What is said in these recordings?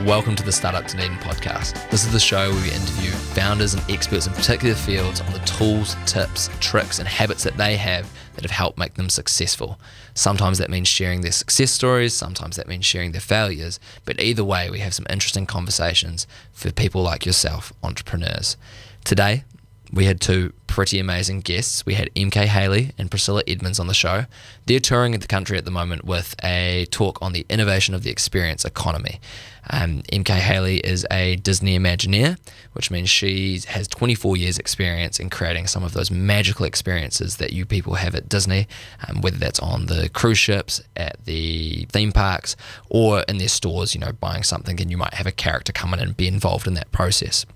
welcome to the Startup Dunedin podcast. This is the show where we interview founders and experts in particular fields on the tools, tips, tricks and habits that they have that have helped make them successful. Sometimes that means sharing their success stories, sometimes that means sharing their failures, but either way we have some interesting conversations for people like yourself, entrepreneurs. Today, we had two pretty amazing guests. We had MK Haley and Priscilla Edmonds on the show. They're touring the country at the moment with a talk on the innovation of the experience economy. MK Haley is a Disney Imagineer, which means she has 24 years experience in creating some of those magical experiences that you people have at Disney, whether that's on the cruise ships, at the theme parks, or in their stores, buying something and you might have a character come in and be involved in that process.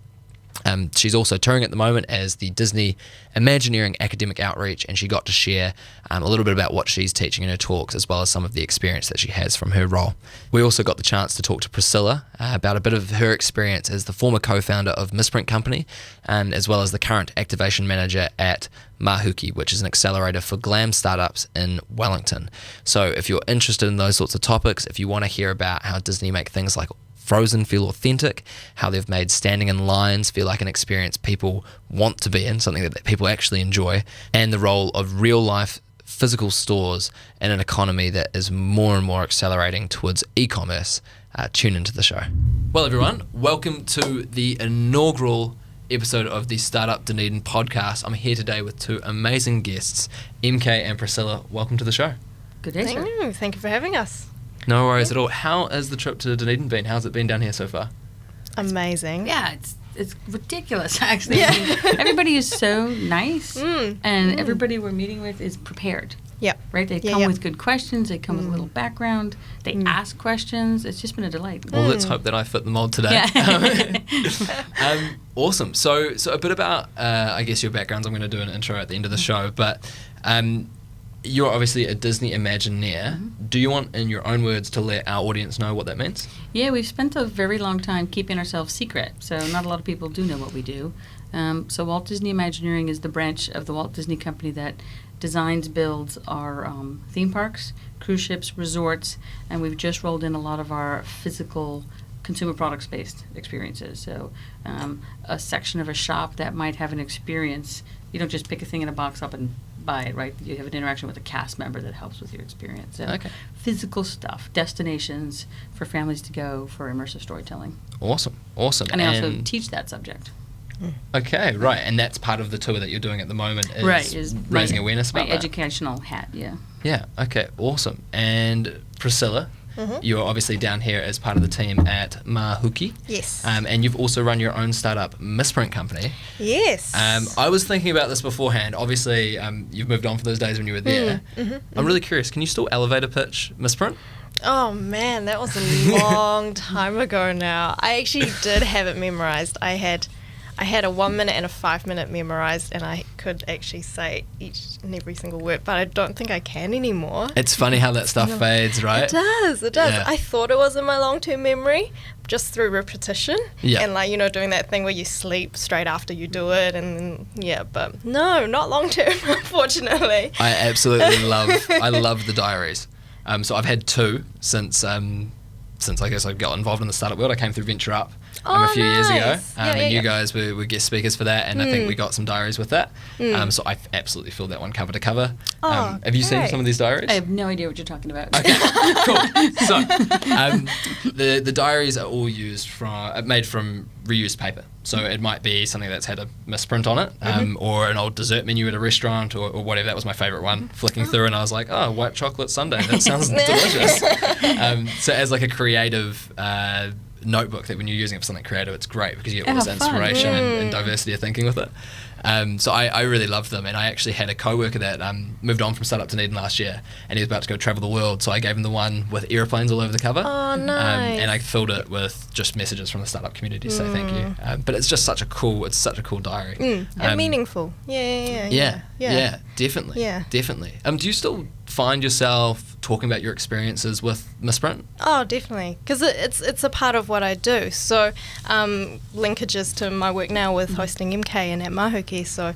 She's also touring at the moment as the Disney Imagineering Academic Outreach, and she got to share a little bit about what she's teaching in her talks, as well as some of the experience that she has from her role. We also got the chance to talk to Priscilla about a bit of her experience as the former co-founder of Misprint Company, as well as the current activation manager at Mahuki, which is an accelerator for glam startups in Wellington. So if you're interested in those sorts of topics, if you want to hear about how Disney make things like Frozen feel authentic, how they've made standing in lines feel like an experience people want to be in, something that people actually enjoy, and the role of real life physical stores in an economy that is more and more accelerating towards e-commerce, tune into the show. Well, everyone, welcome to the inaugural episode of the Startup Dunedin podcast. I'm here today with two amazing guests, MK and Priscilla. Welcome to the show. Good day, sir. Thank you for having us. No worries at all. How has the trip to Dunedin been? How's it been down here so far? Amazing. Yeah, it's ridiculous, actually. Yeah. I mean, everybody is so nice, and everybody we're meeting with is prepared. Yeah. Right? They come with good questions. They come with a little background. They ask questions. It's just been a delight. Well, let's hope that I fit the mold today. Yeah. Awesome. So a bit about, I guess, your backgrounds. I'm going to do an intro at the end of the show, but you're obviously a Disney Imagineer. Mm-hmm. Do you want, in your own words, to let our audience know what that means? Yeah, we've spent a very long time keeping ourselves secret, so not a lot of people do know what we do. So Walt Disney Imagineering is the branch of the Walt Disney Company that designs, builds our theme parks, cruise ships, resorts, and we've just rolled in a lot of our physical consumer products-based experiences. So a section of a shop that might have an experience, you don't just pick a thing in a box up and buy it, right? You have an interaction with a cast member that helps with your experience. So physical stuff, destinations for families to go for immersive storytelling. Awesome. And I also teach that subject. Okay, right. And that's part of the tour that you're doing at the moment is raising awareness about my educational hat, yeah. Yeah, okay, awesome. And Priscilla, you're obviously down here as part of the team at Mahuki. Yes. And you've also run your own startup, Misprint Company. Yes. I was thinking about this beforehand. Obviously, you've moved on from those days when you were there. I'm really curious, can you still elevator pitch Misprint? Oh man, that was a long time ago now. I actually did have it memorized. I had a 1 minute and a 5 minute memorized, and I could actually say each and every single word, but I don't think I can anymore. It's funny how that stuff fades, right? It does. Yeah. I thought it was in my long-term memory, just through repetition. Yeah. And doing that thing where you sleep straight after you do it, and but no, not long-term, unfortunately. I absolutely love the diaries. So I've had two since I guess I got involved in the startup world. I came through Venture Up a few years ago, and you guys were guest speakers for that, and I think we got some diaries with that. So I absolutely filled that one cover to cover. Have you seen some of these diaries? I have no idea what you're talking about. Okay, cool. So the diaries are all made from reused paper. So it might be something that's had a misprint on it, or an old dessert menu at a restaurant, or whatever. That was my favourite one. Flicking through, and I was like, oh, white chocolate sundae. That sounds delicious. So as like a creative notebook, that when you're using it for something creative, it's great because you get all this inspiration and diversity of thinking with it. So I really loved them, and I actually had a co-worker that moved on from Startup Dunedin last year, and he was about to go travel the world, so I gave him the one with airplanes all over the cover. Oh, nice. And I filled it with just messages from the startup community to say thank you. But it's just such a cool diary. And meaningful. Yeah, definitely. Yeah. Definitely. Do you still find yourself talking about your experiences with Misprint? Oh, definitely, because it's a part of what I do. So linkages to my work now with hosting MK and at Mahuki. So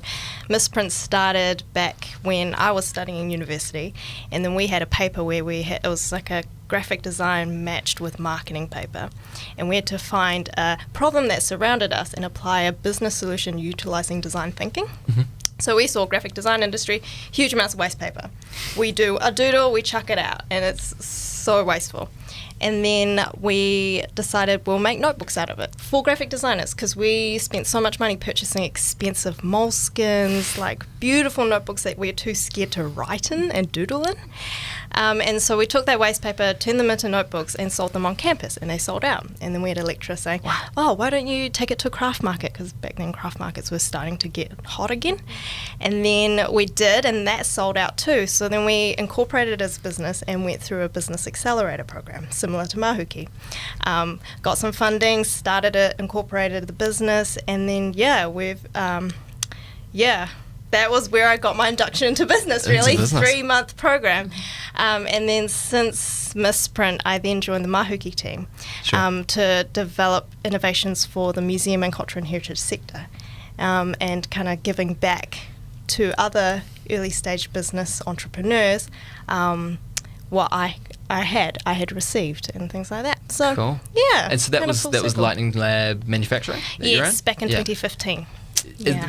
Misprint started back when I was studying in university, and then we had a paper where it was like a graphic design matched with marketing paper. And we had to find a problem that surrounded us and apply a business solution utilizing design thinking. So we saw graphic design industry, huge amounts of waste paper. We do a doodle, we chuck it out, and it's so wasteful. And then we decided we'll make notebooks out of it for graphic designers, because we spent so much money purchasing expensive moleskins, like beautiful notebooks that we're too scared to write in and doodle in. And so we took that waste paper, turned them into notebooks, and sold them on campus, and they sold out. And then we had a lecturer saying, oh, why don't you take it to a craft market? Because back then craft markets were starting to get hot again. And then we did, and that sold out too. So then we incorporated it as a business and went through a business accelerator program, similar to Mahuki. Got some funding, started it, incorporated the business, and then, that was where I got my induction into business, really. 3-month program. And then since Misprint, I then joined the Mahuki team to develop innovations for the museum and culture and heritage sector, and kind of giving back to other early stage business entrepreneurs what I had received and things like that. So cool. Yeah. And so that was Lightning Lab Manufacturing that you're in? Back in 2015.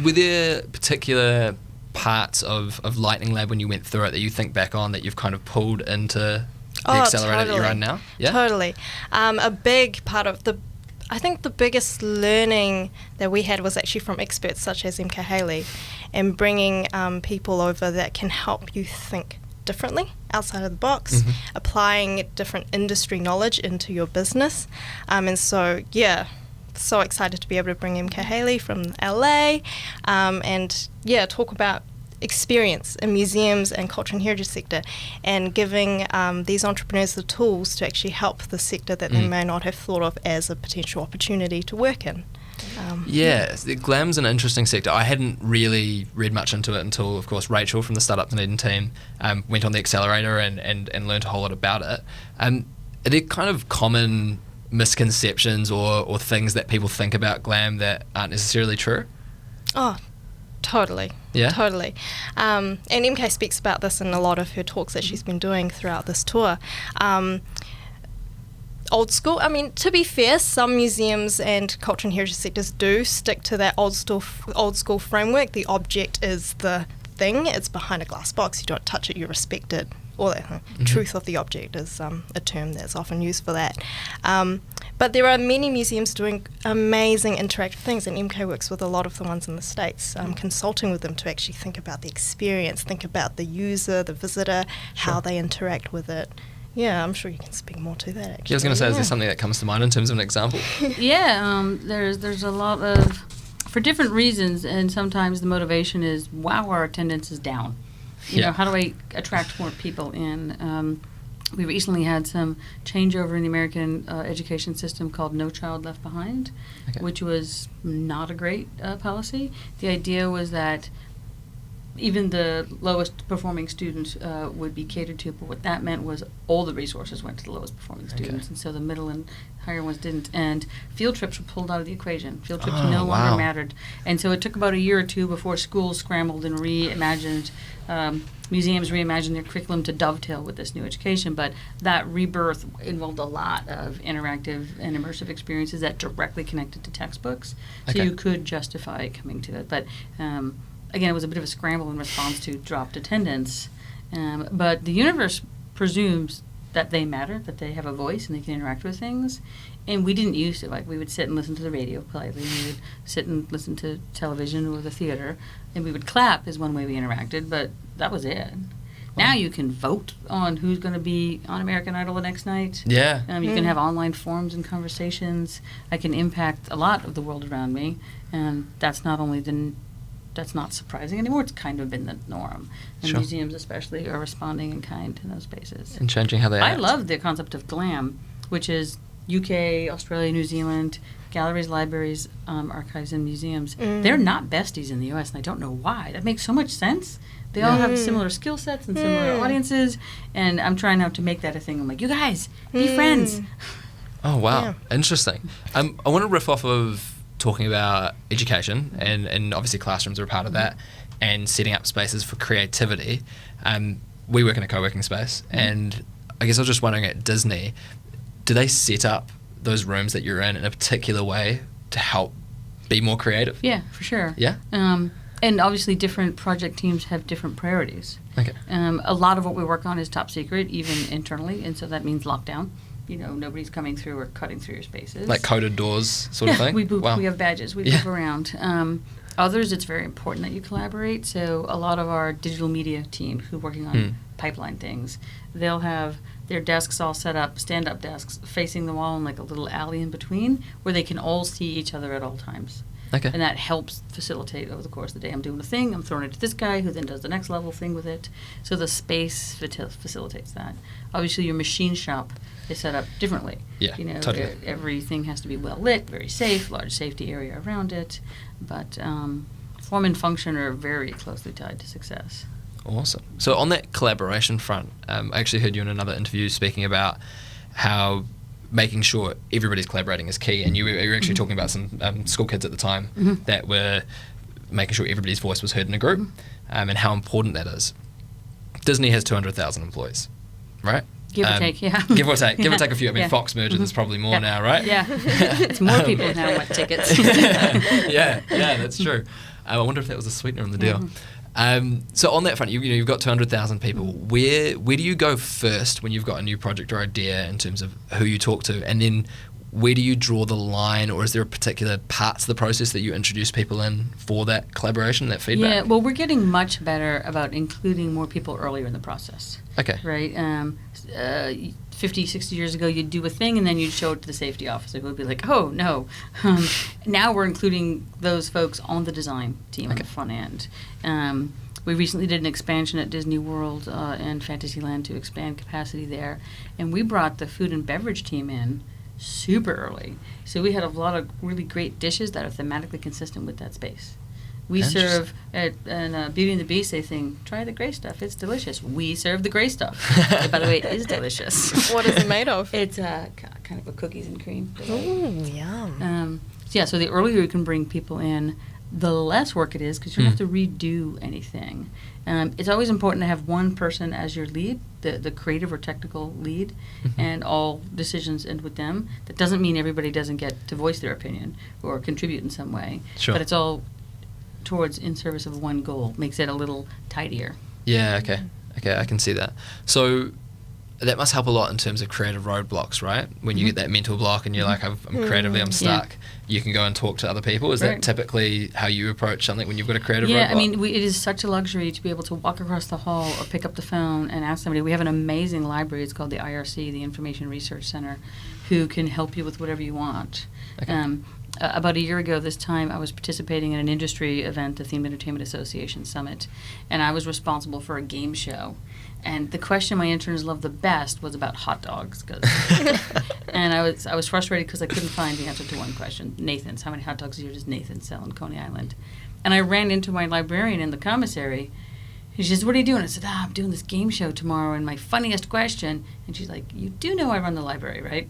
Were there particular parts of Lightning Lab when you went through it that you think back on that you've kind of pulled into the accelerator that you're in now? Yeah, totally. A big part of I think the biggest learning that we had was actually from experts such as MK Haley, and bringing people over that can help you think differently outside of the box, applying different industry knowledge into your business. And so, so excited to be able to bring MK Haley from LA and talk about experience in museums and culture and heritage sector, and giving these entrepreneurs the tools to actually help the sector that they may not have thought of as a potential opportunity to work in. Glam's an interesting sector. I hadn't really read much into it until, of course, Rachel from the Startup Dunedin team went on the accelerator and learned a whole lot about it. Are there kind of common misconceptions or things that people think about glam that aren't necessarily true? Oh, totally. Yeah? Totally. And MK speaks about this in a lot of her talks that she's been doing throughout this tour. Old school, I mean, to be fair, some museums and culture and heritage sectors do stick to that old school framework. The object is the thing, it's behind a glass box, you don't touch it, you respect it. All that truth of the object is a term that's often used for that. But there are many museums doing amazing interactive things, and MK works with a lot of the ones in the States, consulting with them to actually think about the experience, think about the user, the visitor, how they interact with it. Yeah, I'm sure you can speak more to that, actually. I was going to say, is there something that comes to mind in terms of an example? There's a lot of, for different reasons, and sometimes the motivation is, wow, our attendance is down. You know, how do I attract more people in? We recently had some changeover in the American education system called No Child Left Behind, which was not a great policy. The idea was that even the lowest performing students would be catered to, but what that meant was all the resources went to the lowest performing students, and so the middle and higher ones didn't. And field trips were pulled out of the equation. Field trips no longer mattered. And so it took about a year or two before schools scrambled and reimagined, museums reimagined their curriculum to dovetail with this new education. But that rebirth involved a lot of interactive and immersive experiences that directly connected to textbooks, so you could justify coming to it. But again, it was a bit of a scramble in response to dropped attendance. But the universe presumes that they matter, that they have a voice and they can interact with things. And we didn't use it. Like, we would sit and listen to the radio politely. We would sit and listen to television or the theater. And we would clap is one way we interacted, but that was it. Now you can vote on who's going to be on American Idol the next night. Yeah. You can have online forums and conversations. I can impact a lot of the world around me. And that's not only that's not surprising anymore. It's kind of been the norm. And museums especially are responding in kind to those spaces. And changing how they act. I love the concept of GLAM, which is UK, Australia, New Zealand, galleries, libraries, archives, and museums. They're not besties in the US, and I don't know why. That makes so much sense. They all have similar skill sets and similar audiences, and I'm trying now to make that a thing. I'm like, you guys, be friends. Oh, wow. Interesting. I want to riff off of talking about education, and obviously classrooms are a part of that, and setting up spaces for creativity. We work in a co-working space, and I guess I was just wondering, at Disney, do they set up those rooms that you're in a particular way to help be more creative? Yeah, for sure. Yeah? And obviously different project teams have different priorities. Okay. A lot of what we work on is top secret, even internally, and so that means lockdown. Nobody's coming through or cutting through your spaces. Like coded doors sort of thing? We have badges. We move around. Others, it's very important that you collaborate. So a lot of our digital media team who are working on pipeline things, they'll have their desks all set up, stand-up desks, facing the wall in like a little alley in between where they can all see each other at all times. Okay. And that helps facilitate over the course of the day. I'm doing a thing, I'm throwing it to this guy who then does the next level thing with it. So the space facilitates that. Obviously, your machine shop is set up differently. Yeah, totally. Everything has to be well lit, very safe, large safety area around it. But form and function are very closely tied to success. Awesome. So on that collaboration front, I actually heard you in another interview speaking about how making sure everybody's collaborating is key, and you were actually talking about some school kids at the time that were making sure everybody's voice was heard in a group, and how important that is. Disney has 200,000 employees, right? Give or take, yeah. Give or take a few. I mean, Fox merger, there's probably more now, right? Yeah, it's more people now want tickets. yeah, that's true. I wonder if that was a sweetener on the deal. So on that front, you've got 200,000 people. Where do you go first when you've got a new project or idea in terms of who you talk to, and then where do you draw the line, or is there a particular parts of the process that you introduce people in for that collaboration, that feedback? Yeah, well, we're getting much better about including more people earlier in the process. Okay. Right? 50, 60 years ago, you'd do a thing and then you'd show it to the safety officer who would be like, oh, no. Now we're including those folks on the design team on the front end. We recently did an expansion at Disney World and Fantasyland to expand capacity there, and we brought the food and beverage team in super early. So we had a lot of really great dishes that are thematically consistent with that space. We serve in Beauty and the Beast, they think, try the gray stuff, it's delicious. We serve the gray stuff. By the way, it is delicious. What is it made of? It's kind of a cookies and cream. Ooh, yum. So the earlier you can bring people in, the less work it is because you don't have to redo anything. It's always important to have one person as your lead, the creative or technical lead, and all decisions end with them. That doesn't mean everybody doesn't get to voice their opinion or contribute in some way. Sure. But it's all towards in service of one goal. Makes it a little tidier. Yeah, okay, I can see that. So that must help a lot in terms of creative roadblocks, right? When you get that mental block and you're like, I'm creatively, I'm stuck. You can go and talk to other people. Is that typically how you approach something when you've got a creative roadblock? Yeah, I mean, it is such a luxury to be able to walk across the hall or pick up the phone and ask somebody. We have an amazing library. It's called the IRC, the Information Research Center, who can help you with whatever you want. Okay. About a year ago this time, I was participating in an industry event, the Themed Entertainment Association Summit, and I was responsible for a game show. And the question my interns loved the best was about hot dogs. And I was frustrated because I couldn't find the answer to one question. Nathan's. How many hot dogs a year does Nathan sell in Coney Island? And I ran into my librarian in the commissary. And she says, what are you doing? I said, I'm doing this game show tomorrow, and my funniest question. And she's like, you do know I run the library, right?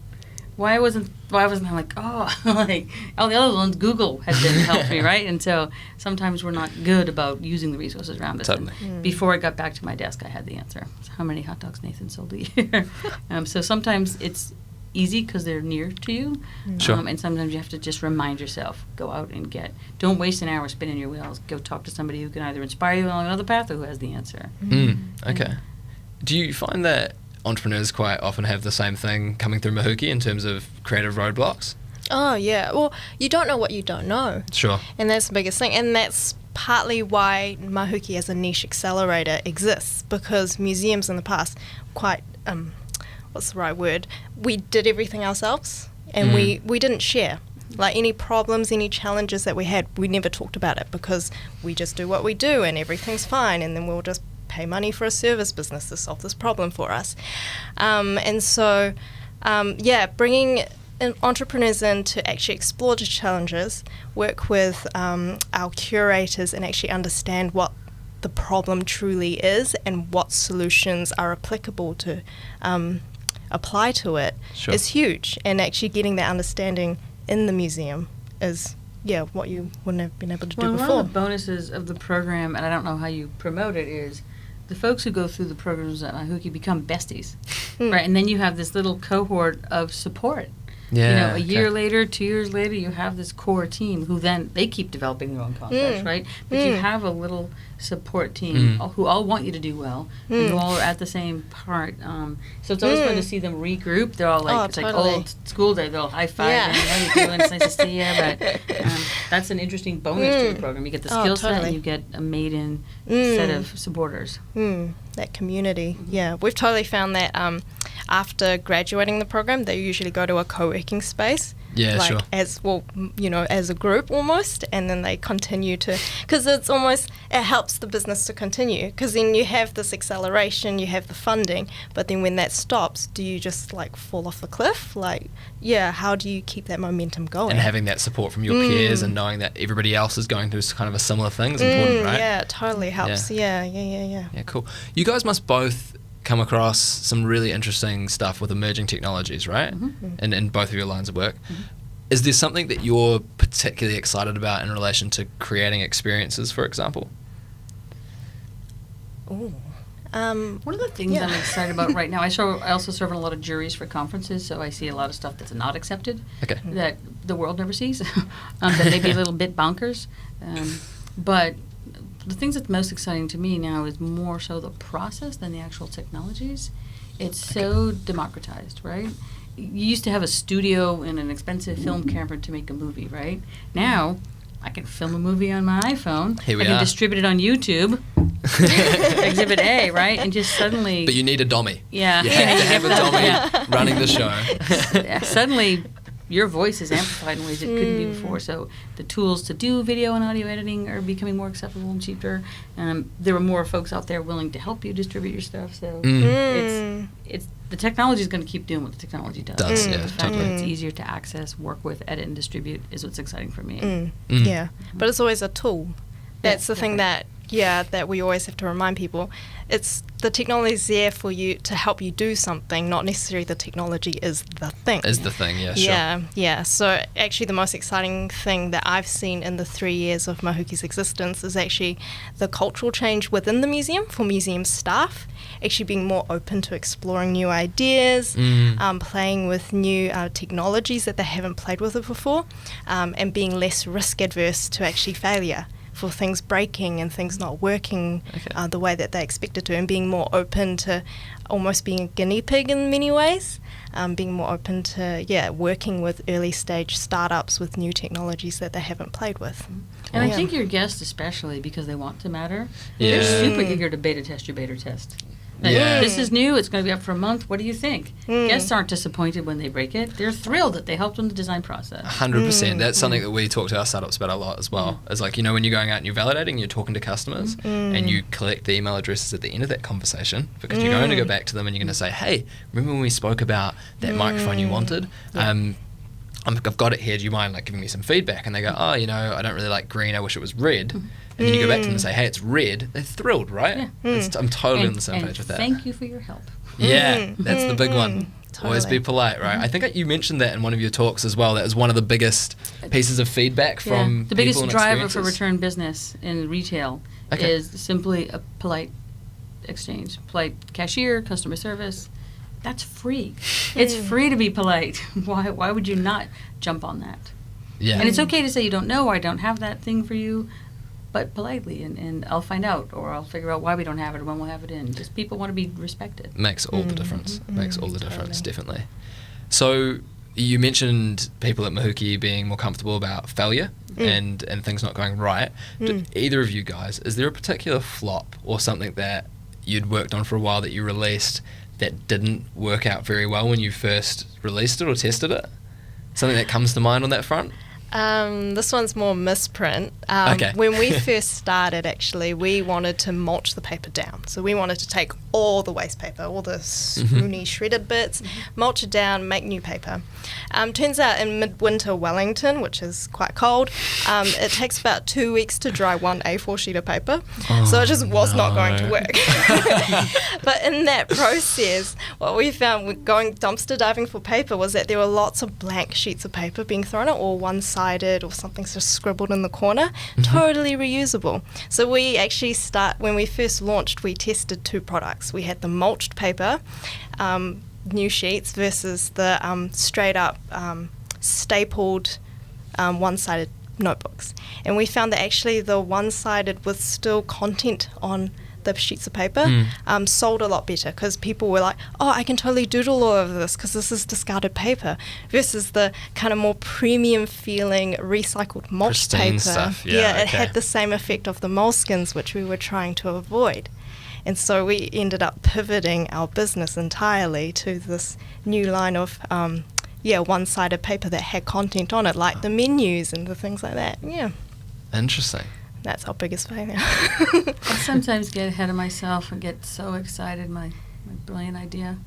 Why wasn't I like, like all the other ones, Google had to help me, right? And so sometimes we're not good about using the resources around us. Totally. And before I got back to my desk, I had the answer. So how many hot dogs Nathan sold a year? So sometimes it's easy because they're near to you. Sure. And sometimes you have to just remind yourself, go out and don't waste an hour spinning your wheels. Go talk to somebody who can either inspire you along another path or who has the answer. Okay. Do you find that entrepreneurs quite often have the same thing coming through Mahuki in terms of creative roadblocks? Oh, yeah. Well, you don't know what you don't know. Sure. And that's the biggest thing. And that's partly why Mahuki as a niche accelerator exists, because museums in the past quite, what's the right word? We did everything ourselves, and we didn't share. Like any problems, any challenges that we had, we never talked about it because we just do what we do and everything's fine, and then we'll just pay money for a service business to solve this problem for us. Bringing entrepreneurs in to actually explore the challenges, work with our curators and actually understand what the problem truly is and what solutions are applicable to apply to it is huge. And actually getting that understanding in the museum is what you wouldn't have been able to do before. One of the bonuses of the program, and I don't know how you promote it, is the folks who go through the programs at Mahuki become besties. Right, and then you have this little cohort of support. Yeah. A year later, 2 years later, you have this core team who then they keep developing their own concepts, right? But you have a little support team who all want you to do well, and who all are at the same part. So it's always fun to see them regroup. They're all like it's like old school day. They're all high five. Yeah. How you doing? It's nice to see you. But that's an interesting bonus to the program. You get the skill set, and you get a made-in set of supporters. That community, yeah. We've totally found that after graduating the program, they usually go to a co-working space. Yeah, like sure. As well, as a group almost, and then they continue to, because it helps the business to continue, because then you have this acceleration, you have the funding, but then when that stops, do you just like fall off the cliff? Like, how do you keep that momentum going? And having that support from your peers and knowing that everybody else is going through kind of a similar thing is important, right? Yeah, it totally helps. Yeah, cool. You guys must both come across some really interesting stuff with emerging technologies, right? In both of your lines of work. Is there something that you're particularly excited about in relation to creating experiences, for example? Ooh. One of the things I'm excited about right now, I also serve on a lot of juries for conferences, so I see a lot of stuff that's not accepted, that the world never sees, that may be a little bit bonkers. But the things that's most exciting to me now is more so the process than the actual technologies. It's so democratized, right? You used to have a studio and an expensive film camera to make a movie, right? Now, I can film a movie on my iPhone. Here we I can are. distribute it on YouTube. Exhibit A, right? And just suddenly... But you need a dummy. Yeah. You have to have a dummy running the show. Suddenly, your voice is amplified in ways it couldn't be before. So the tools to do video and audio editing are becoming more acceptable and cheaper. There are more folks out there willing to help you distribute your stuff. So it's the technology is going to keep doing what the technology does. Yeah, the fact that it's easier to access, work with, edit, and distribute is what's exciting for me. Yeah, but it's always a tool. That's the thing that we always have to remind people. It's the technology is there for you to help you do something, not necessarily the technology is the thing. Yeah, sure. Yeah. So actually the most exciting thing that I've seen in the 3 years of Mahuki's existence is actually the cultural change within the museum for museum staff, actually being more open to exploring new ideas, playing with new technologies that they haven't played with before, and being less risk adverse to actually failure. For things breaking and things not working the way that they expected to, and being more open to almost being a guinea pig in many ways, being more open to working with early stage startups with new technologies that they haven't played with. And I think your guests especially, because they want to matter, they're super eager to beta test your beta test. Like, this is new, it's going to be up for a month, what do you think? Guests aren't disappointed when they break it. They're thrilled that they helped in the design process. 100%. That's something that we talk to our startups about a lot as well. It's like, when you're going out and you're validating, you're talking to customers, and you collect the email addresses at the end of that conversation, because you're going to go back to them and you're going to say, hey, remember when we spoke about that microphone you wanted? I've got it here, do you mind giving me some feedback? And they go, I don't really like green, I wish it was was red. And then you go back to them and say, hey, it's red. They're thrilled, right? Yeah. I'm totally on the same page with that. Thank you for your help. Yeah, that's the big one. Totally. Always be polite, right? I think you mentioned that in one of your talks as well. That was one of the biggest pieces of feedback from the biggest people and driver for return business in retail is simply a polite exchange. Polite cashier, customer service. That's free. It's free to be polite. Why would you not jump on that? Yeah. And it's okay to say you don't know or I don't have that thing for you, but politely, and I'll find out, or I'll figure out why we don't have it or when we'll have it in. Just people want to be respected. Makes all the difference. Makes all the difference, definitely. So you mentioned people at Mahuki being more comfortable about failure and things not going right. Did either of you guys, is there a particular flop or something that you'd worked on for a while that you released that didn't work out very well when you first released it or tested it? Something that comes to mind on that front? This one's more misprint. When we first started, actually, we wanted to mulch the paper down. So we wanted to take all the waste paper, all the swoony shredded bits, mulch it down, make new paper. Turns out in midwinter Wellington, which is quite cold, it takes about 2 weeks to dry one A4 sheet of paper. So it just was not going to work. But in that process, what we found with going dumpster diving for paper was that there were lots of blank sheets of paper being thrown out, or one-sided, or something just scribbled in the corner, totally reusable. So we actually when we first launched, we tested 2 products. We had the mulched paper, new sheets versus the straight up stapled one-sided notebooks. And we found that actually the one-sided with still content on the sheets of paper sold a lot better, because people were like, oh, I can totally doodle all over this because this is discarded paper, versus the kind of more premium feeling recycled mulch Pristine paper. stuff. It had the same effect of the moleskins, which we were trying to avoid. And so we ended up pivoting our business entirely to this new line of one-sided paper that had content on it, like the menus and the things like that. Yeah. Interesting. That's our biggest failure. I sometimes get ahead of myself and get so excited, my brilliant idea.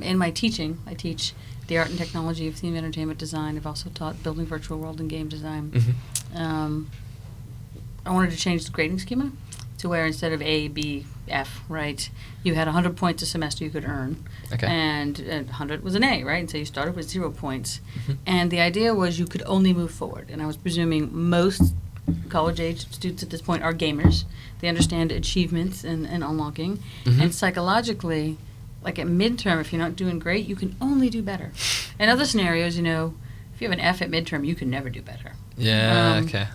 In my teaching, I teach the art and technology of theme entertainment design. I've also taught building virtual world and game design. I wanted to change the grading schema to where instead of A, B, F, right, you had 100 points a semester you could earn. Okay. And 100 was an A, right? And so you started with 0 points. And the idea was you could only move forward. And I was presuming most college-age students at this point are gamers. They understand achievements and unlocking. And psychologically, like at midterm, if you're not doing great, you can only do better. In other scenarios, if you have an F at midterm, you can never do better. Yeah, okay.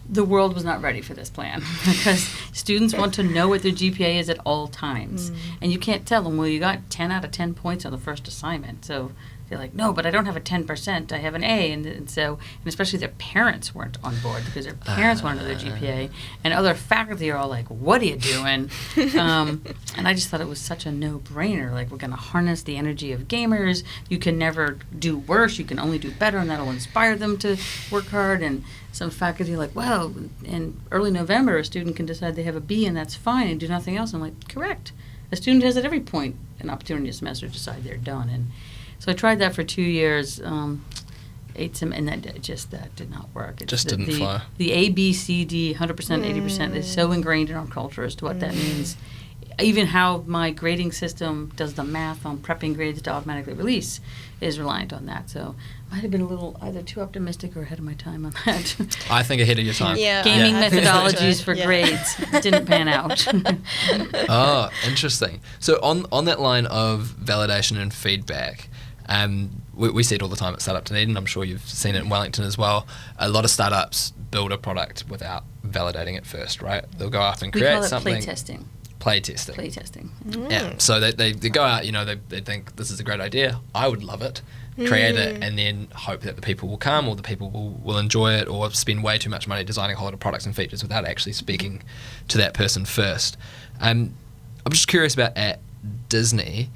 The world was not ready for this plan because students want to know what their GPA is at all times. And you can't tell them, well, you got 10 out of 10 points on the first assignment. So they're like, no, but I don't have a 10%. I have an A. And especially their parents weren't on board because their parents wanted their GPA. And other faculty are all like, what are you doing? And I just thought it was such a no-brainer. Like, we're going to harness the energy of gamers. You can never do worse. You can only do better, and that'll inspire them to work hard. And some faculty are like, well, in early November, a student can decide they have a B, and that's fine, and do nothing else. I'm like, correct. A student has at every point an opportunity a semester to decide they're done. And so I tried that for 2 years, and that did not work. Didn't fly. The A, B, C, D, 100%, 80% is so ingrained in our culture as to what that means. Even how my grading system does the math on prepping grades to automatically release is reliant on that. So I might have been a little either too optimistic or ahead of my time on that. I think ahead of your time. Gaming methodologies for grades didn't pan out. Oh, interesting. So on that line of validation and feedback, we see it all the time at Startup Dunedin. I'm sure you've seen it in Wellington as well. A lot of startups build a product without validating it first, right? They'll go up and create something. We call it playtesting. Playtesting. Yeah. So they go out, they think this is a great idea. I would love it. Create it, and then hope that the people will come, or the people will enjoy it, or spend way too much money designing a whole lot of products and features without actually speaking to that person first. I'm just curious about at Disney.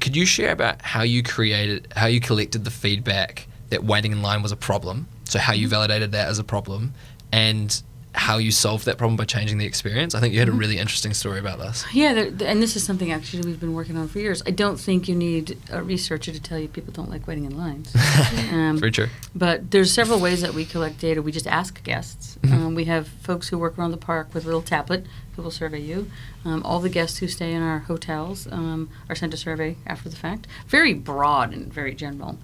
Could you share about how you collected the feedback that waiting in line was a problem? So how you validated that as a problem, and how you solved that problem by changing the experience? I think you had a really interesting story about this. Yeah, and this is something actually we've been working on for years. I don't think you need a researcher to tell you people don't like waiting in lines. Very true. But there's several ways that we collect data. We just ask guests. We have folks who work around the park with a little tablet who will survey you. All the guests who stay in our hotels are sent a survey after the fact. Very broad and very general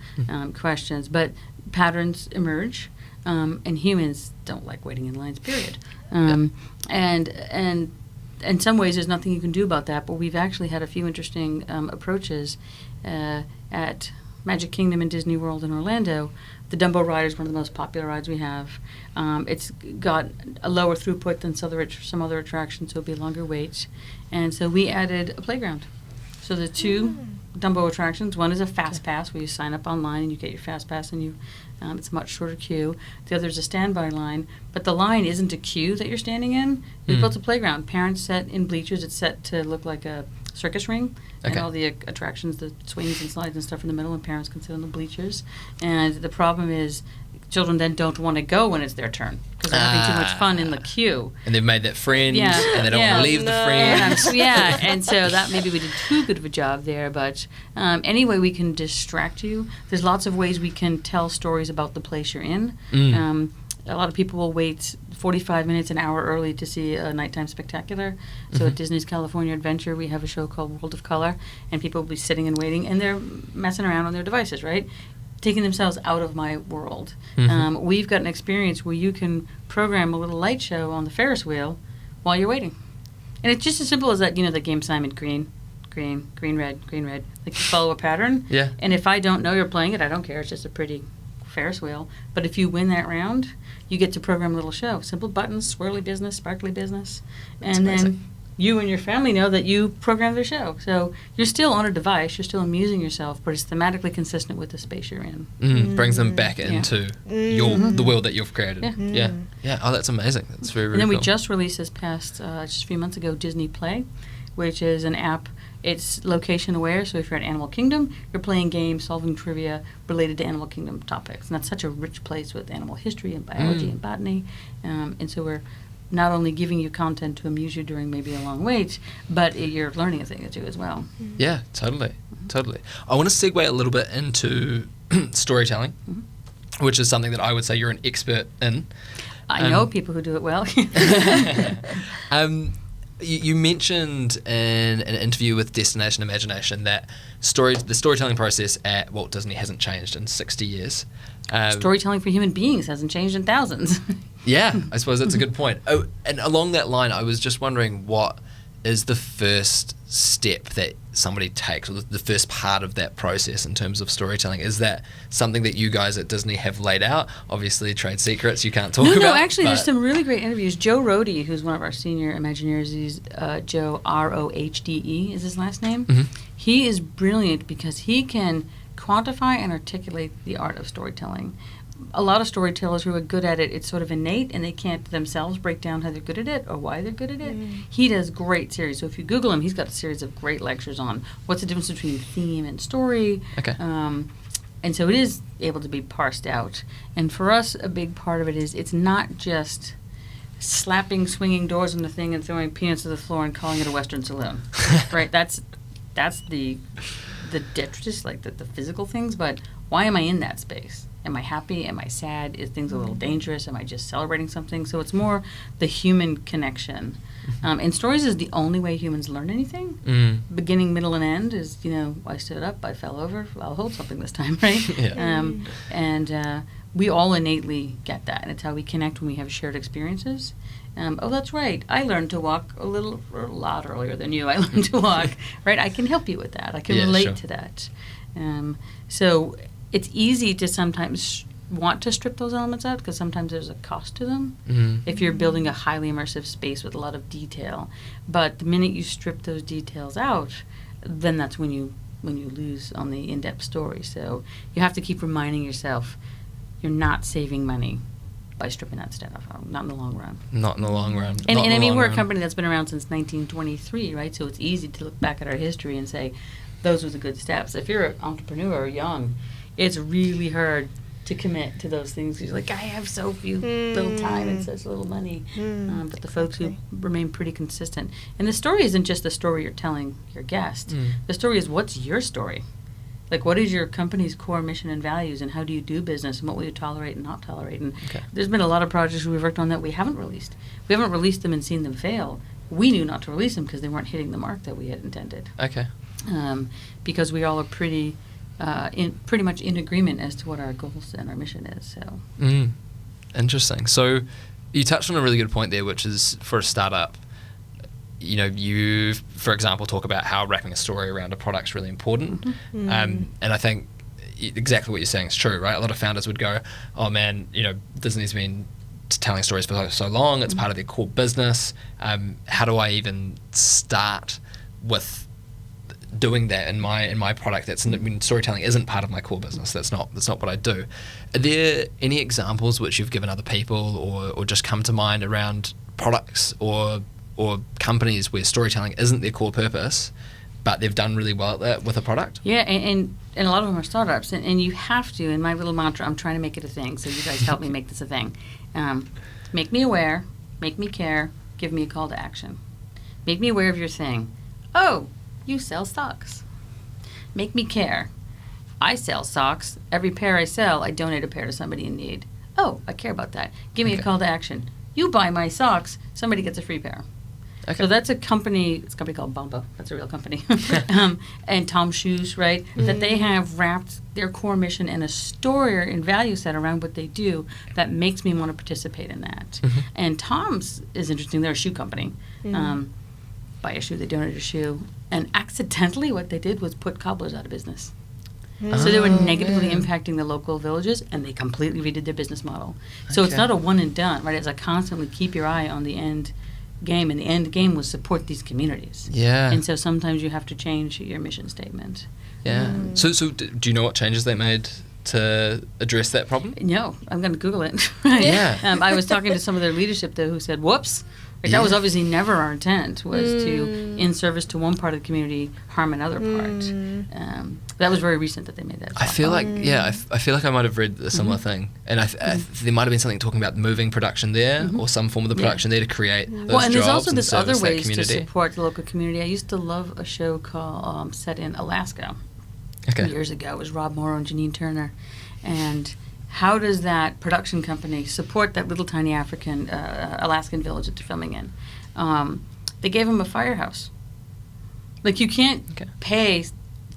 questions, but patterns emerge. And humans don't like waiting in lines, period. And in some ways, there's nothing you can do about that. But we've actually had a few interesting approaches at Magic Kingdom and Disney World in Orlando. The Dumbo ride is one of the most popular rides we have. It's got a lower throughput than some other attractions, so it'll be a longer wait. And so we added a playground. So the two Dumbo attractions, one is a fast pass where you sign up online and you get your fast pass, and it's a much shorter queue. The other is a standby line, but the line isn't a queue that you're standing in. It's built a playground. Parents set in bleachers. It's set to look like a circus ring, and all the attractions, the swings and slides and stuff in the middle, and parents can sit on the bleachers. And the problem is children then don't want to go when it's their turn because they're having too much fun in the queue. And they've made that friend, and they don't want to leave the friend. And so that maybe we did too good of a job there. But anyway, we can distract you. There's lots of ways we can tell stories about the place you're in. A lot of people will wait 45 minutes, an hour early to see a nighttime spectacular. So at Disney's California Adventure, we have a show called World of Color, and people will be sitting and waiting, and they're messing around on their devices, right? Taking themselves out of my world. We've got an experience where you can program a little light show on the Ferris wheel while you're waiting. And it's just as simple as that, the game Simon Green green, green, red, green, red. Like you follow a pattern. Yeah. And if I don't know you're playing it, I don't care. It's just a pretty Ferris wheel. But if you win that round, you get to program a little show. Simple buttons, swirly business, sparkly business. That's and amazing. then you and your family know that you programmed their show. So you're still on a device, you're still amusing yourself, but it's thematically consistent with the space you're in. Brings them back into the world that you've created. Yeah. Oh, that's amazing. That's very, very And then cool. we just released this past, just a few months ago, Disney Play, which is an app. It's location aware, so if you're at Animal Kingdom, you're playing games, solving trivia related to Animal Kingdom topics. And that's such a rich place with animal history and biology and botany. And so we're not only giving you content to amuse you during maybe a long wait, but you're learning a thing or two as well. Yeah, totally. I want to segue a little bit into storytelling, which is something that I would say you're an expert in. I know people who do it well. You mentioned in an interview with Destination Imagination that the storytelling process at Walt Disney hasn't changed in 60 years. Storytelling for human beings hasn't changed in thousands. Yeah, I suppose that's a good point. Oh, and along that line, I was just wondering what is the first step that somebody takes, or the first part of that process in terms of storytelling? Is that something that you guys at Disney have laid out? Obviously, trade secrets you can't talk about. No, actually, there's some really great interviews. Joe Rohde, who's one of our senior Imagineers, he's Joe Rohde is his last name. He is brilliant because he can quantify and articulate the art of storytelling. A lot of storytellers who are good at it, it's sort of innate, and they can't themselves break down how they're good at it or why they're good at it. He does great series. So if you Google him, he's got a series of great lectures on what's the difference between theme and story. Okay. And so it is able to be parsed out. And for us, a big part of it is it's not just slapping swinging doors on the thing and throwing peanuts to the floor and calling it a Western saloon. Right? That's the detritus, like the physical things, but why am I in that space? Am I happy? Am I sad? Is things a little dangerous? Am I just celebrating something? So it's more the human connection. And stories is the only way humans learn anything. Beginning, middle, and end is, I stood up, I fell over, I'll hold something this time, right? And we all innately get that. And it's how we connect when we have shared experiences. Oh, that's right. I learned to walk a lot earlier than you. I learned to walk, right? I can help you with that. I can relate to that. So it's easy to sometimes want to strip those elements out because sometimes there's a cost to them if you're building a highly immersive space with a lot of detail. But the minute you strip those details out, then that's when you lose on the in-depth story. So you have to keep reminding yourself you're not saving money by stripping that stuff out, not in the long run. Not in the long run. And I mean, we're a company that's been around since 1923, right? So it's easy to look back at our history and say, those were the good steps. If you're an entrepreneur or young, it's really hard to commit to those things. You're like, I have so few little time and such little money. But the folks who remain pretty consistent. And the story isn't just the story you're telling your guest. The story is, what's your story? Like, what is your company's core mission and values, and how do you do business, and what will you tolerate and not tolerate? And there's been a lot of projects we've worked on that we haven't released. We haven't released them and seen them fail. We knew not to release them because they weren't hitting the mark that we had intended. Okay. Because we all are pretty much in agreement as to what our goals and our mission is. So. Interesting. So you touched on a really good point there, which is for a startup, you, for example, talk about how wrapping a story around a product is really important. And I think exactly what you're saying is true, right? A lot of founders would go, oh man, Disney's been telling stories for so long, it's part of their core business. How do I even start with doing that in my product? Storytelling isn't part of my core business. That's not what I do. Are there any examples which you've given other people or just come to mind around products or companies where storytelling isn't their core purpose, but they've done really well at that with a product? Yeah, and a lot of them are startups, and you have to, in my little mantra, I'm trying to make it a thing, so you guys help me make this a thing. Make me aware, make me care, give me a call to action. Make me aware of your thing. Oh, you sell socks. Make me care. I sell socks. Every pair I sell, I donate a pair to somebody in need. Oh, I care about that. Give me a call to action. You buy my socks, somebody gets a free pair. Okay. So that's a company, it's a company called Bamba. That's a real company. And Tom Shoes, right? That they have wrapped their core mission in a story and value set around what they do that makes me want to participate in that. And Tom's is interesting. They're a shoe company. buy a shoe, they donate a shoe. And accidentally what they did was put cobblers out of business. So they were negatively impacting the local villages, and they completely redid their business model. So it's not a one and done, right? It's like constantly keep your eye on the end game, and the end game was support these communities. Yeah. And so sometimes you have to change your mission statement. Yeah. So do you know what changes they made to address that problem? No, I'm going to Google it. Right? Yeah. I was talking to some of their leadership, though, who said, whoops. Like, that was obviously never our intent, was to, in service to one part of the community, harm another part. That was very recent that they made that. I feel like, I feel like I might have read a similar thing. And there might have been something talking about moving production there or some form of the production there to create those well, and there's jobs also and this other service that ways to community. support the local community. I used to love a show called set in Alaska years ago. It was Rob Morrow and Janine Turner. And how does that production company support that little tiny African, Alaskan village that they're filming in? They gave them a firehouse. Like, you can't pay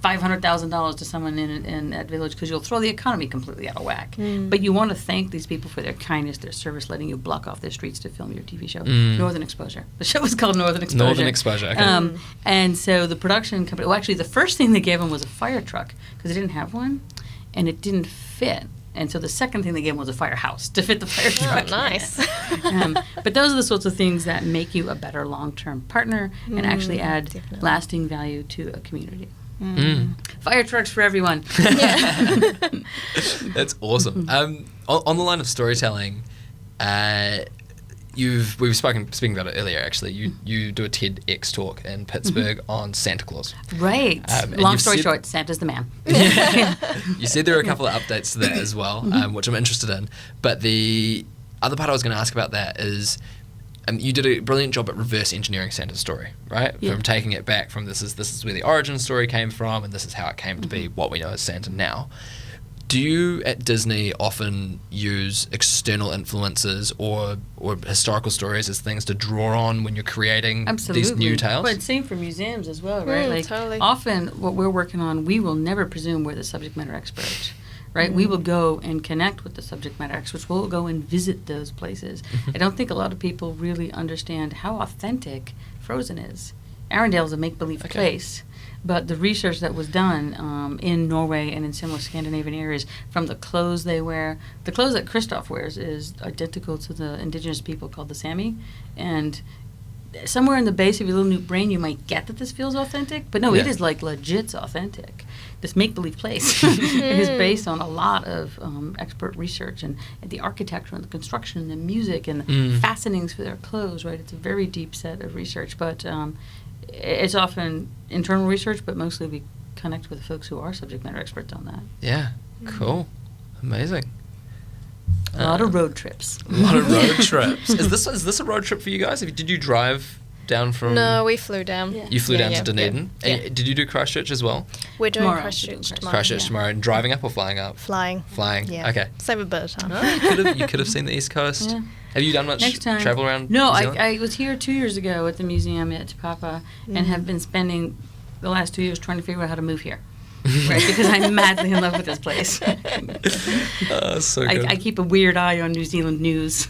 $500,000 to someone in that village because you'll throw the economy completely out of whack. But you want to thank these people for their kindness, their service, letting you block off their streets to film your TV show. Northern Exposure. The show was called Northern Exposure. Northern Exposure, okay. And so the production company, well, actually, the first thing they gave them was a fire truck because they didn't have one, and it didn't fit. And so the second thing they gave them was a firehouse to fit the fire truck. Oh, nice. But those are the sorts of things that make you a better long-term partner and actually add lasting value to a community. Fire trucks for everyone. That's awesome. On the line of storytelling, we've speaking about it earlier. Actually, you do a TEDx talk in Pittsburgh on Santa Claus. Right. Long story short, Santa's the man. You said there are a couple of updates to that as well, which I'm interested in. But the other part I was going to ask about that is, you did a brilliant job at reverse engineering Santa's story, right? Yeah. From taking it back from this is where the origin story came from, and this is how it came to be what we know as Santa now. Do you at Disney often use external influences or historical stories as things to draw on when you're creating these new tales? But same for museums as well, right? Like, totally. often what we're working on, we will never presume we're the subject matter expert. Right? We will go and connect with the subject matter experts. We'll go and visit those places. I don't think a lot of people really understand how authentic Frozen is. Arendelle is a make-believe place, but the research that was done in Norway and in similar Scandinavian areas, from the clothes they wear, the clothes that Kristoff wears is identical to the indigenous people called the Sami, and somewhere in the base of your little new brain, you might get that this feels authentic, but no, it is like legit authentic. This make-believe place is based on a lot of expert research and the architecture and the construction and the music and the fastenings for their clothes, right? It's a very deep set of research, but it's often internal research, but mostly we connect with folks who are subject matter experts on that. Yeah, cool. Amazing. A lot of road trips. A lot of road trips. Is this a road trip for you guys? Did you drive down from... No, we flew down. Yeah. You flew down to Dunedin? Yeah. And did you do Christchurch as well? We're doing Tomorrow. Christchurch tomorrow. Christchurch tomorrow. And driving up or flying up? Flying. Yeah. Okay. Save a bit of time. Oh, you could have seen the East Coast. Yeah. Have you done much Next time. travel around No, New Zealand? I was here 2 years ago at the museum at Te Papa and have been spending the last 2 years trying to figure out how to move here. Right, because I'm madly in love with this place. So good. I keep a weird eye on New Zealand news.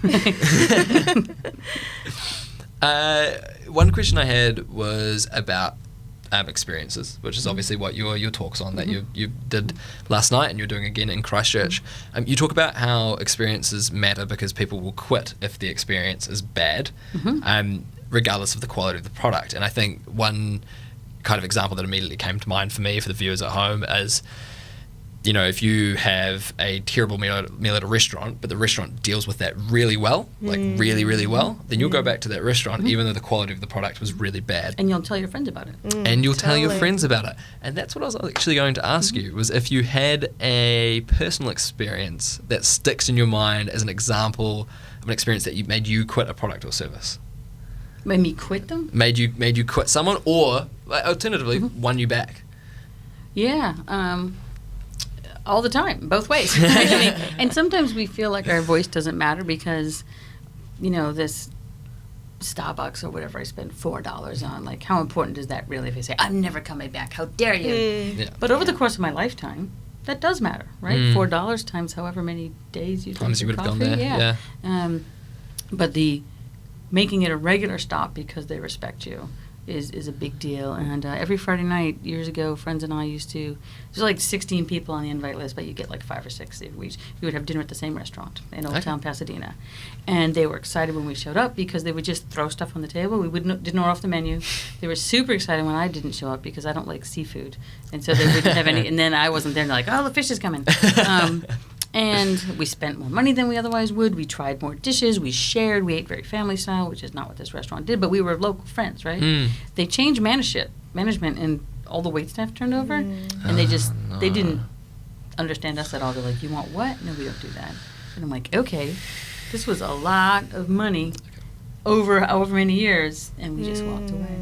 One question I had was about experiences, which is obviously what your talk's on that you did last night and you're doing again in Christchurch. You talk about how experiences matter because people will quit if the experience is bad, regardless of the quality of the product. And I think one kind of example that immediately came to mind for me, for the viewers at home, is, you know, if you have a terrible meal at a restaurant, but the restaurant deals with that really well, like really, really well, then you'll go back to that restaurant even though the quality of the product was really bad. And you'll tell your friends about it. And you'll tell your friends about it. And that's what I was actually going to ask you, was if you had a personal experience that sticks in your mind as an example of an experience that made you quit a product or service. Made me quit them? Made you quit someone, or alternatively won you back. Yeah. All the time, both ways. Right? I mean, and sometimes we feel like our voice doesn't matter because, you know, this Starbucks or whatever I spend $4 on, like, how important is that really if I say, I'm never coming back, how dare you? Yeah. But over the course of my lifetime, that does matter, right? $4 times however many days you drink Times you would have gone there, yeah. But the making it a regular stop because they respect you is a big deal. And every Friday night, years ago, friends and I used to, there's like 16 people on the invite list, but you get like 5 or 6 every week. We would have dinner at the same restaurant in Old Town Pasadena. And they were excited when we showed up because they would just throw stuff on the table. We didn't order off the menu. They were super excited when I didn't show up because I don't like seafood. And so they wouldn't have any, and then I wasn't there and they're like, oh, the fish is coming. And we spent more money than we otherwise would. We tried more dishes. We shared. We ate very family style, which is not what this restaurant did. But we were local friends, right? They changed management, and all the wait staff turned over. And they didn't understand us at all. They're like, you want what? No, we don't do that. And I'm like, okay, this was a lot of money over however many years, and we just walked away.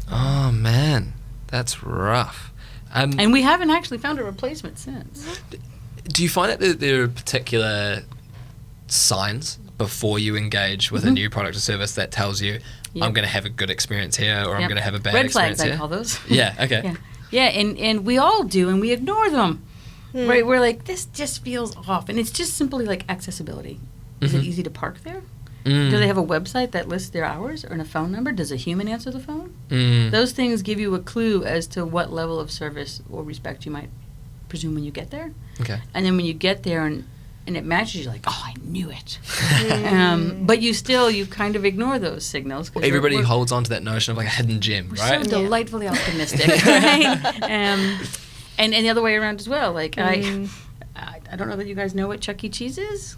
Oh man, that's rough. And we haven't actually found a replacement since. Do you find that there are particular signs before you engage with a new product or service that tells you, I'm going to have a good experience here, or I'm going to have a bad experience here? Red flags, I call those. Yeah, okay. Yeah, and we all do, and we ignore them. Right? We're like, this just feels off. And it's just simply like accessibility. Is it easy to park there? Do they have a website that lists their hours or a phone number? Does a human answer the phone? Those things give you a clue as to what level of service or respect you might presume when you get there. Okay. And then when you get there and it matches, you're like, oh, I knew it. But you kind of ignore those signals. Everybody holds on to that notion of like a hidden gem, right? We're so delightfully optimistic, right? And the other way around as well. Like I don't know that you guys know what Chuck E. Cheese is.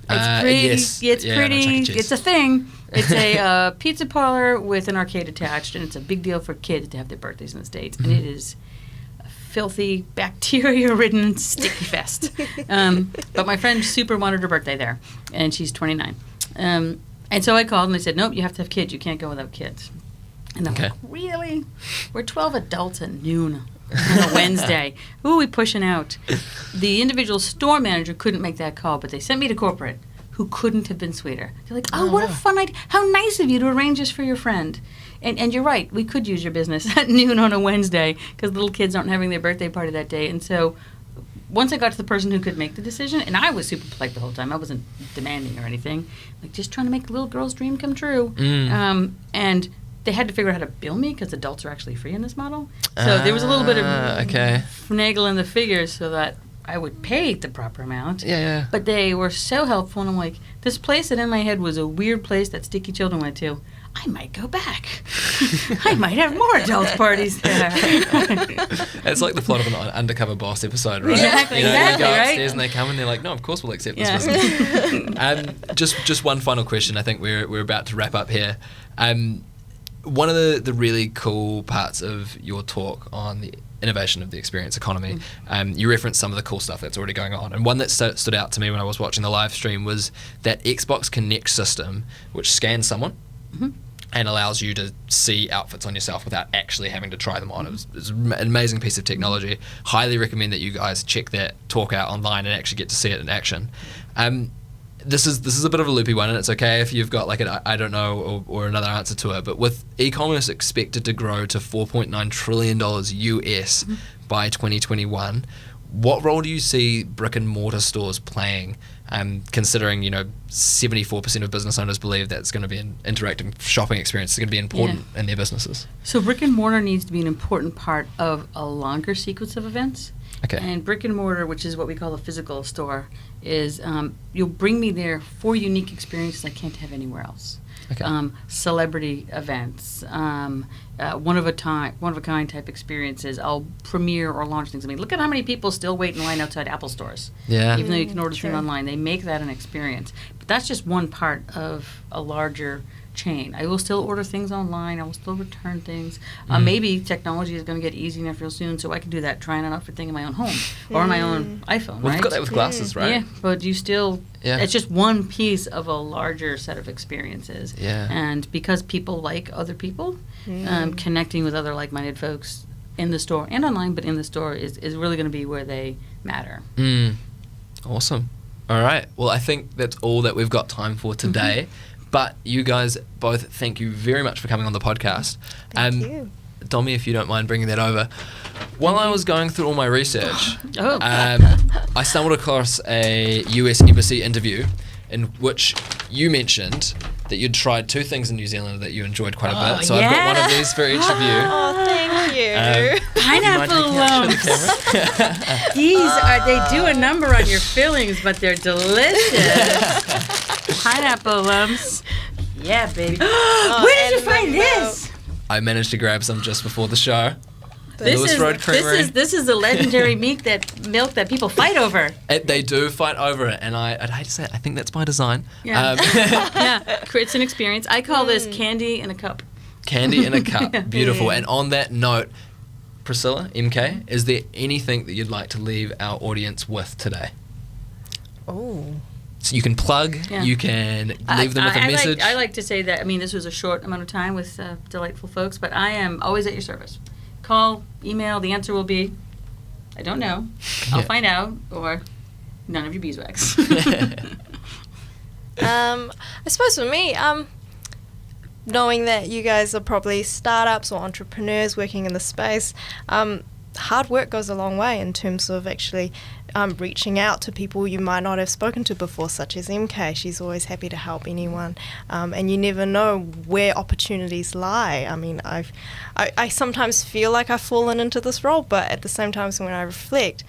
It's pretty. Yes. It's pretty. Chuck E. Cheese. It's a thing. It's a pizza parlor with an arcade attached, and it's a big deal for kids to have their birthdays in the States. And it is a filthy, bacteria-ridden sticky fest. But my friend super wanted her birthday there, and she's 29. And so I called, and they said, nope, you have to have kids. You can't go without kids. And I'm like, really? We're 12 adults at noon on a Wednesday. Who are we pushing out? The individual store manager couldn't make that call, but they sent me to corporate, who couldn't have been sweeter. They're like, oh, what a fun idea. How nice of you to arrange this for your friend. And you're right, we could use your business at noon on a Wednesday because little kids aren't having their birthday party that day. And so once I got to the person who could make the decision, and I was super polite the whole time. I wasn't demanding or anything. Like, just trying to make a little girl's dream come true. And they had to figure out how to bill me because adults are actually free in this model. So there was a little bit of finagle in the figures so that I would pay the proper amount. Yeah. But they were so helpful, and I'm like, this place that in my head was a weird place that sticky children went to, I might go back. I might have more adult parties there. It's like the plot of an Undercover Boss episode, right? Exactly, you go upstairs right? and they come and they're like, no, of course we'll accept this business. Just one final question. I think we're about to wrap up here. One of the really cool parts of your talk on the innovation of the experience economy, you referenced some of the cool stuff that's already going on. And one that stood out to me when I was watching the live stream was that Xbox Connect system, which scans someone and allows you to see outfits on yourself without actually having to try them on. It was an amazing piece of technology. Highly recommend that you guys check that talk out online and actually get to see it in action. This is a bit of a loopy one, and it's okay if you've got like an I don't know or another answer to it, but with e-commerce expected to grow to $4.9 trillion US by 2021, what role do you see brick and mortar stores playing, considering 74% of business owners believe that it's going to be an interactive shopping experience is going to be important in their businesses? So brick and mortar needs to be an important part of a longer sequence of events. Okay. And brick and mortar, which is what we call a physical store, is you'll bring me there for unique experiences I can't have anywhere else. Okay. Celebrity events, one of a kind type experiences. I'll premiere or launch things. I mean, look at how many people still wait in line outside Apple stores. Yeah. Even though you can order things online, they make that an experience. But that's just one part of a larger chain. I will still order things online. I will still return things. Maybe technology is going to get easy enough real soon, so I can do that trying on outfit thing in my own home or on my own iPhone. We've right? got that with glasses, right? Yeah, but you still. Yeah. It's just one piece of a larger set of experiences. Yeah. And because people like other people, connecting with other like-minded folks in the store and online, but in the store is really going to be where they matter. Awesome. All right. Well, I think that's all that we've got time for today. But you guys both, thank you very much for coming on the podcast. Thank you. Domi, if you don't mind bringing that over. While I was going through all my research, I stumbled across a US Embassy interview in which you mentioned that you'd tried 2 things in New Zealand that you enjoyed quite a bit. So I've got one of these for each of you. Oh, thank you. Pineapple lumps. They do a number on your fillings, but they're delicious. Pineapple lumps. Yeah, baby. Where did you find this? I managed to grab some just before the show. This is the legendary milk that people fight over. They do fight over it, and I'd hate to say it, I think that's by design. Yeah. Yeah, it's an experience. I call this candy in a cup. Candy in a cup. Beautiful. And on that note, Priscilla, MK, is there anything that you'd like to leave our audience with today? Oh. So you can plug, you can leave them with a message. I like to say that, I mean, this was a short amount of time with delightful folks, but I am always at your service. Call, email, the answer will be, I don't know, I'll find out, or none of your beeswax. I suppose for me, knowing that you guys are probably startups or entrepreneurs working in the space, hard work goes a long way in terms of actually reaching out to people you might not have spoken to before, such as MK. She's always happy to help anyone, and you never know where opportunities lie. I mean, I sometimes feel like I've fallen into this role, but at the same time, when I reflect,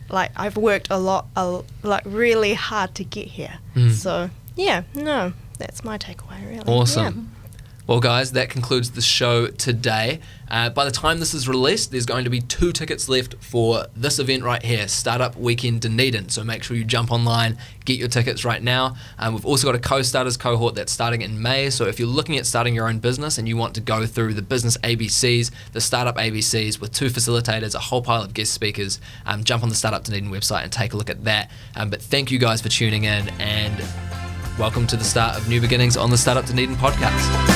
like I've worked like really hard to get here. So that's my takeaway, really. Awesome. Well, guys, that concludes the show today. By the time this is released, there's going to be 2 tickets left for this event right here, Startup Weekend Dunedin. So make sure you jump online, get your tickets right now. We've also got a co-starters cohort that's starting in May. So if you're looking at starting your own business and you want to go through the business ABCs, the startup ABCs with 2 facilitators, a whole pile of guest speakers, jump on the Startup Dunedin website and take a look at that. But thank you guys for tuning in, and welcome to the start of new beginnings on the Startup Dunedin podcast.